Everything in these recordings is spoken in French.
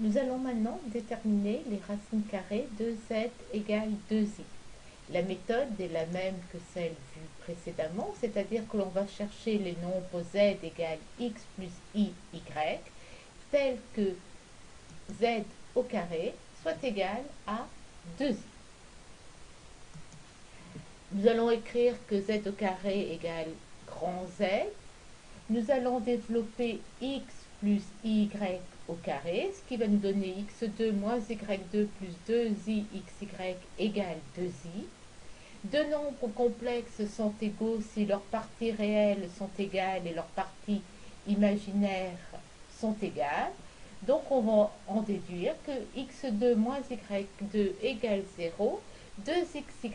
Nous allons maintenant déterminer les racines carrées de z égale 2i. La méthode est la même que celle vue précédemment, c'est-à-dire que l'on va chercher les nombres z égale x plus i, y, tels que z au carré soit égal à 2i. Nous allons écrire que z au carré égale grand Z. Nous allons développer x plus y au carré, ce qui va nous donner x2 moins y2 plus 2i xy égale 2i. Deux nombres complexes sont égaux si leurs parties réelles sont égales et leurs parties imaginaires sont égales. Donc on va en déduire que x2 moins y2 égale 0, 2xy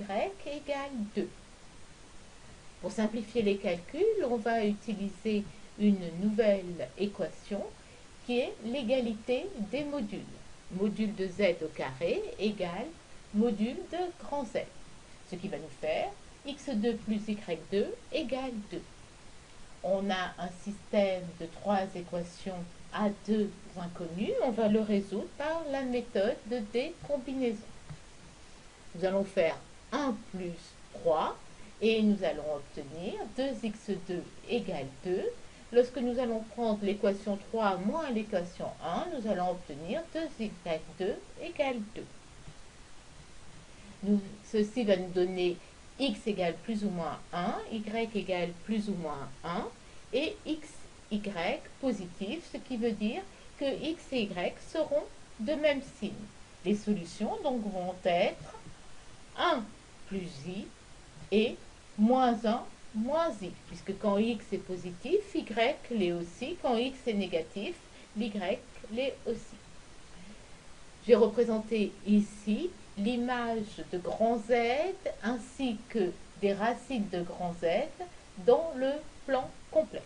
égale 2. Pour simplifier les calculs, on va utiliser une nouvelle équation qui est l'égalité des modules. Module de z au carré égale module de grand Z. Ce qui va nous faire x2 plus y2 égale 2. On a un système de trois équations à deux inconnues. On va le résoudre par la méthode de décombinaison. Nous allons faire 1 plus 3 et nous allons obtenir 2x2 égale 2. Lorsque nous allons prendre l'équation 3 moins l'équation 1, nous allons obtenir 2y2 égale 2. Ceci va nous donner x égale plus ou moins 1, y égale plus ou moins 1 et xy positif, ce qui veut dire que x et y seront de même signe. Les solutions donc vont être 1 plus i et moins 1 moins i, puisque quand x est positif, y l'est aussi, quand x est négatif, y l'est aussi. J'ai représenté ici l'image de grand Z ainsi que des racines de grand Z dans le plan complexe.